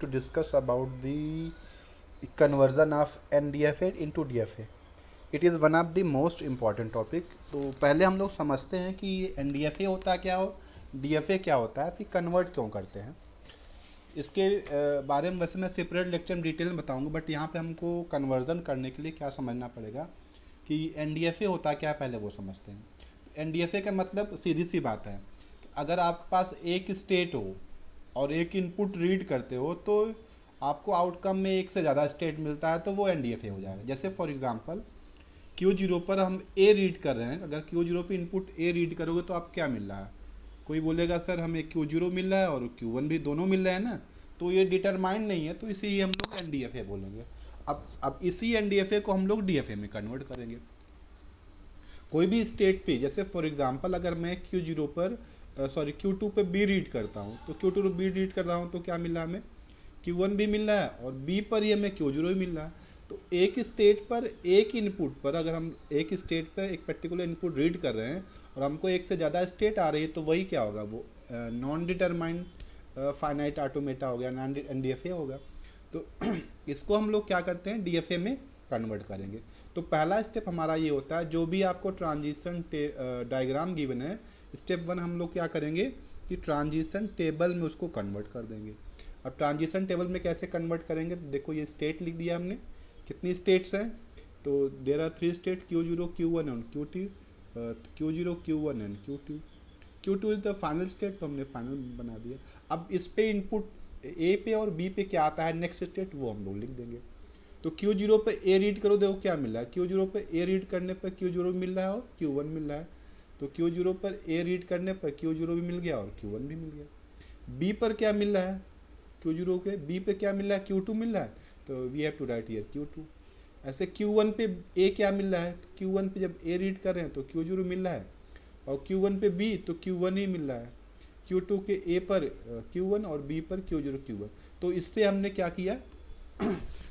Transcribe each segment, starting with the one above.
To discuss about the conversion of NDFA into DFA. It is one of the most important topic. तो पहले हम लोग समझते हैं कि NDFA होता क्या हो, DFA क्या होता है, फिर कन्वर्ट क्यों करते हैं। इसके बारे में वैसे मैं सेपरेट लेक्चर में डिटेल में बताऊंगा, बट यहाँ पे हमको कन्वर्जन करने के लिए क्या समझना पड़ेगा कि NDFA होता क्या है, पहले वो समझते हैं। NDFA का मतलब सीधी सी बात है, अगर आपके पास एक स्टेट हो और एक इनपुट रीड करते हो तो आपको आउटकम में एक से ज़्यादा स्टेट मिलता है, तो वो NDFA हो जाएगा। जैसे फॉर एग्जांपल Q0 पर हम A रीड कर रहे हैं, अगर Q0 पे इनपुट A रीड करोगे तो आप क्या मिल रहा है, कोई बोलेगा सर हमें Q0 मिल रहा है और Q1 भी, दोनों मिल रहे हैं ना, तो ये डिटरमाइंड नहीं है, तो इसे ही हम लोग NDFA बोलेंगे। अब इसी NDFA को हम लोग DFA में कन्वर्ट करेंगे। कोई भी स्टेट पे, जैसे फॉर एग्जांपल अगर मैं Q0 पर Q2 पे B रीड करता हूँ, तो Q2 पे B रीड कर रहा हूँ तो क्या मिल रहा है हमें, Q1 भी मिल रहा है और B पर ही हमें Q0 भी मिल रहा है। तो एक स्टेट पर एक इनपुट पर, अगर हम एक स्टेट पर एक पर्टिकुलर इनपुट रीड कर रहे हैं और हमको एक से ज़्यादा स्टेट आ रही है, तो वही क्या होगा, वो नॉन डिटरमाइंड फाइनाइट ऑटोमेटा हो गया, नॉन NDFA होगा। तो इसको हम लोग क्या करते हैं, DFA में कन्वर्ट करेंगे। तो पहला स्टेप हमारा ये होता है, जो भी आपको ट्रांजिशन डायग्राम गिवन है, स्टेप 1 हम लोग क्या करेंगे कि ट्रांजिशन टेबल में उसको कन्वर्ट कर देंगे। अब ट्रांजिशन टेबल में कैसे कन्वर्ट करेंगे, तो देखो ये स्टेट लिख दिया हमने, कितनी स्टेट्स हैं, तो there are 3 state, Q0 Q1 and Q2, Q0 Q1 and Q2। Q2 is the final state, तो हमने फाइनल बना दिया। अब इस पे इनपुट A पे और B पे क्या आता है नेक्स्ट स्टेट, वो हम लोग लिख देंगे। तो Q0 पे A रीड करो, देखो क्या मिल रहा है, Q0 पे A रीड करने पर Q0 मिल रहा है और Q1 मिल रहा है। तो Q0 पर A रीड करने पर Q0 भी मिल गया और Q1 भी मिल गया। B पर क्या मिल रहा है, Q0 के B पे क्या मिल रहा है, Q2 मिल रहा है, तो we have to write here Q2। ऐसे Q1 पे A क्या मिल रहा है, तो Q1 पे जब A रीड कर रहे हैं तो Q0 मिल रहा है, और Q1 पे B तो Q1 ही मिल रहा है। Q2 के A पर Q1 और B पर Q0 Q1। तो इससे हमने क्या किया,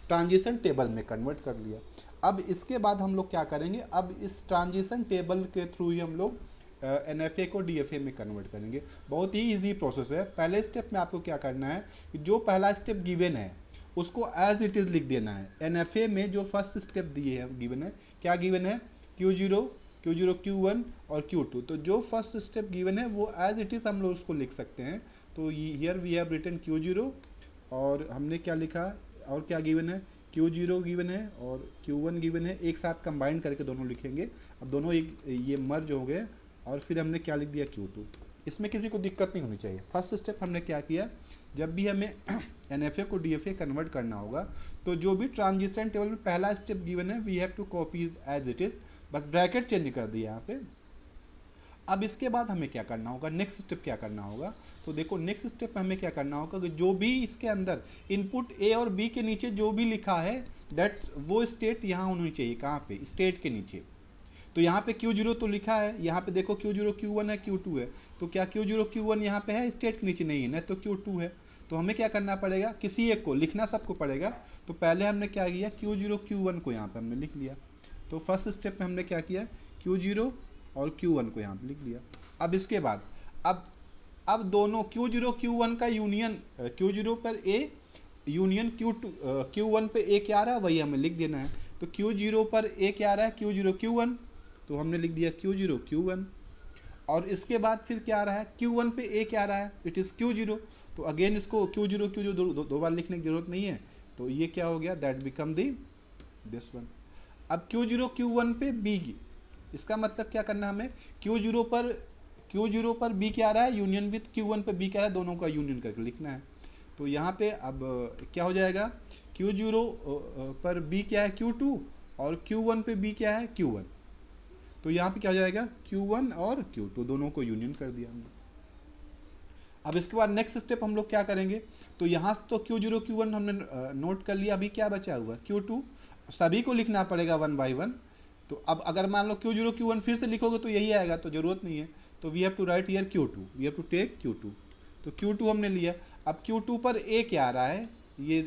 ट्रांजिशन टेबल में कन्वर्ट कर लिया। अब इसके बाद हम लोग क्या करेंगे, अब इस ट्रांजिशन टेबल के थ्रू ही हम लोग NFA को DFA में कन्वर्ट करेंगे। बहुत ही इजी प्रोसेस है। पहले स्टेप में आपको क्या करना है कि जो पहला स्टेप गिवन है उसको एज इट इज़ लिख देना है। NFA में जो फर्स्ट स्टेप दिए है गिवन है, क्या गिवन है, Q0 Q1 और Q2। तो जो फर्स्ट स्टेप गिवन है वो एज इट इज़ हम लोग उसको लिख सकते हैं। तो here we have written Q0, और हमने क्या लिखा, और क्या गिवन है, Q0 गिवन है और Q1 गिवन है, एक साथ कंबाइन करके दोनों लिखेंगे। अब दोनों एक ये मर्ज हो गए, और फिर हमने क्या लिख दिया, Q2। इसमें किसी को दिक्कत नहीं होनी चाहिए। फर्स्ट स्टेप हमने क्या किया, जब भी हमें NFA को DFA कन्वर्ट करना होगा, तो जो भी ट्रांजिशन टेबल में पहला स्टेप गिवन है we have to copy as it is, बस ब्रैकेट चेंज कर दिया यहाँ पे। अब इसके बाद हमें क्या करना होगा, नेक्स्ट स्टेप क्या करना होगा, तो देखो नेक्स्ट स्टेप हमें क्या करना होगा कि जो भी इसके अंदर इनपुट A और B के नीचे जो भी लिखा है दैट वो स्टेट यहाँ होनी चाहिए, कहाँ पे, स्टेट के नीचे। तो यहाँ पे Q0 तो लिखा है, यहाँ पे देखो Q0 Q1 है, Q2 है, तो क्या Q0 Q1 यहाँ पे है, स्टेट के नीचे नहीं है ना, तो Q2 है। तो हमें क्या करना पड़ेगा, किसी एक को लिखना, सबको पड़ेगा। तो पहले हमने क्या किया, Q0 Q1 को यहाँ पे हमने लिख लिया। तो फर्स्ट स्टेप में हमने क्या किया, Q0 और Q1 को यहाँ पे लिख लिया। अब इसके बाद अब दोनों Q0 Q1 का यूनियन, Q0 पर A यूनियन Q2 Q1 पे A क्या आ रहा है वही हमें लिख देना है। तो Q0 पर A क्या आ रहा है, Q0 Q1, तो हमने लिख दिया Q0 Q1। और इसके बाद फिर क्या आ रहा है, Q1 पे A क्या आ रहा है, इट इज़ Q0। तो अगेन इसको Q0 Q0 दो बार लिखने की जरूरत नहीं है, तो ये क्या हो गया, that become the this one. अब Q0 Q1 पे B, इसका मतलब क्या करना है हमें, Q0 पर B क्या आ रहा है, यूनियन विथ Q1 पे B क्या आ रहा है, दोनों का यूनियन करके लिखना है। तो यहाँ पे अब क्या हो जाएगा, Q0 पर B क्या है, Q2, और Q1 पे B क्या है, Q1। तो यहाँ पे क्या हो जाएगा, Q1 और Q2 दोनों को यूनियन कर दिया हमने। अब इसके बाद नेक्स्ट स्टेप हम लोग क्या करेंगे, तो यहाँ तो Q0 Q1 हमने नोट कर लिया, अभी क्या बचा हुआ, Q2, सभी को लिखना पड़ेगा वन बाई वन। तो अब अगर मान लो Q0 Q1 फिर से लिखोगे तो यही आएगा, तो ज़रूरत नहीं है। तो we have to write here Q2, we have to take Q2। तो Q2 हमने लिया। अब Q2 पर A क्या आ रहा है, ये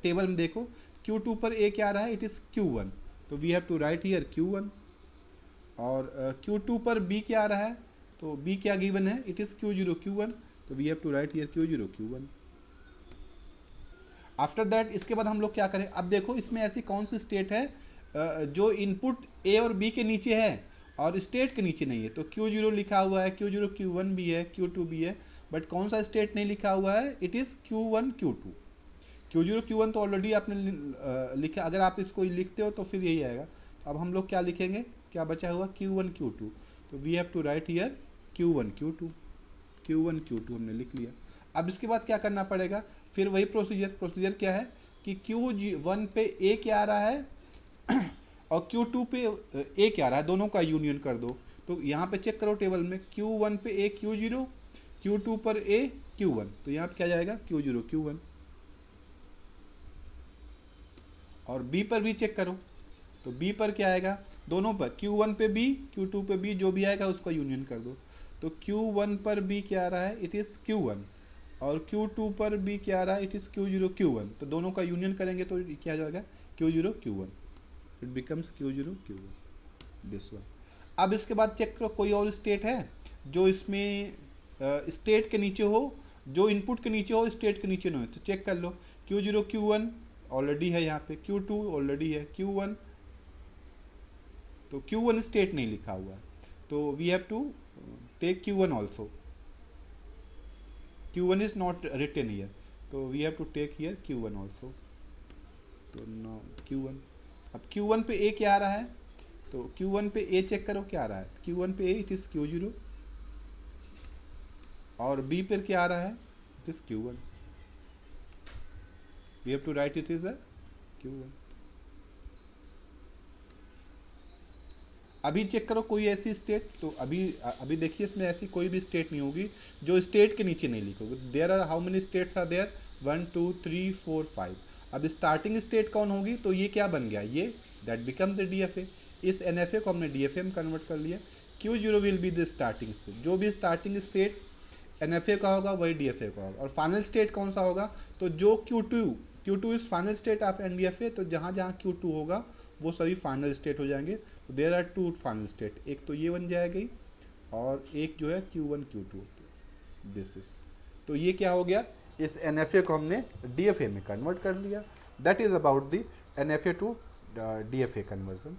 टेबल में देखो, Q2 पर A क्या आ रहा है, इट इज़ Q1, तो we have to write here Q1। और Q2 पर B क्या आ रहा है, तो B क्या गिवन है, इट इज़ Q0 Q1, तो we have to write here Q0 Q1। After that इसके बाद हम लोग क्या करें, अब देखो इसमें ऐसी कौन सी स्टेट है जो इनपुट ए और बी के नीचे है और स्टेट के नीचे नहीं है। तो Q0 लिखा हुआ है, Q0 Q1 भी है, Q2 भी है, बट कौन सा स्टेट नहीं लिखा हुआ है, it is Q1 Q2। Q0 Q1 तो ऑलरेडी आपने लिखा, अगर आप इसको लिखते हो तो फिर यही आएगा। अब हम लोग क्या लिखेंगे, क्या बचा हुआ, Q1 Q2। तो we have to write here Q1 Q2, Q1 Q2 हमने लिख लिया। अब इसके बाद क्या करना पड़ेगा, फिर वही प्रोसीजर क्या है कि Q1 पे ए क्या आ रहा है और Q2 पे ए क्या आ रहा है, दोनों का यूनियन कर दो। तो यहाँ पे चेक करो टेबल में, Q1 पे ए Q0, Q2 पर ए Q1, तो यहाँ पे क्या जाएगा Q0 Q1। और B पर भी चेक करो, तो B पर क्या आएगा, दोनों पर Q1 पे B, Q2 पे B, जो भी आएगा उसका यूनियन कर दो। तो Q1 पर B क्या आ रहा है, इट इज़ Q1, और Q2 पर B क्या आ रहा है, इट इज़ Q0 Q1। तो दोनों का यूनियन करेंगे तो क्या जाएगा Q0 Q1, it becomes Q0 Q1, this one. अब इसके बाद चेक करो कोई और स्टेट है जो इसमें स्टेट के नीचे हो, जो इनपुट के नीचे हो स्टेट के नीचे ना हो, तो चेक कर लो। Q0 Q1 ऑलरेडी है यहाँ पे, Q2 ऑलरेडी है, Q1, तो Q1 स्टेट नहीं लिखा हुआ है, तो we have to take Q1 also. Q1 is not written here, तो we have to take here Q1 also. तो नो Q1, अब Q1 पे ए क्या आ रहा है, तो Q1 पे ए चेक करो क्या आ रहा है, Q1 पे ए इट इज़ Q0, और B पर क्या आ रहा है, it is Q1, we have to write it is a Q1। अभी चेक करो कोई ऐसी स्टेट, तो अभी देखिए इसमें ऐसी कोई भी स्टेट नहीं होगी जो स्टेट के नीचे नहीं लिखोगे। There are how many states are there, 1 2 3 4 5। अब स्टार्टिंग स्टेट कौन होगी, तो ये क्या बन गया, ये दैट बिकम द DFA। इस NFA को हमने DFA में कन्वर्ट कर लिया। Q0 will be the starting state, जो भी स्टार्टिंग स्टेट NFA का होगा वही DFA का होगा। और फाइनल स्टेट कौन सा होगा, तो जो Q2 is final state of NDFA, तो जहाँ जहाँ Q2 होगा वो सभी फाइनल स्टेट हो जाएंगे। तो देयर आर 2 फाइनल स्टेट, एक तो ये बन जाएगी और एक जो है Q1 Q2, दिस इज। तो ये क्या हो गया, इस NFA को हमने DFA में कन्वर्ट कर लिया। That is about the NFA to DFA conversion.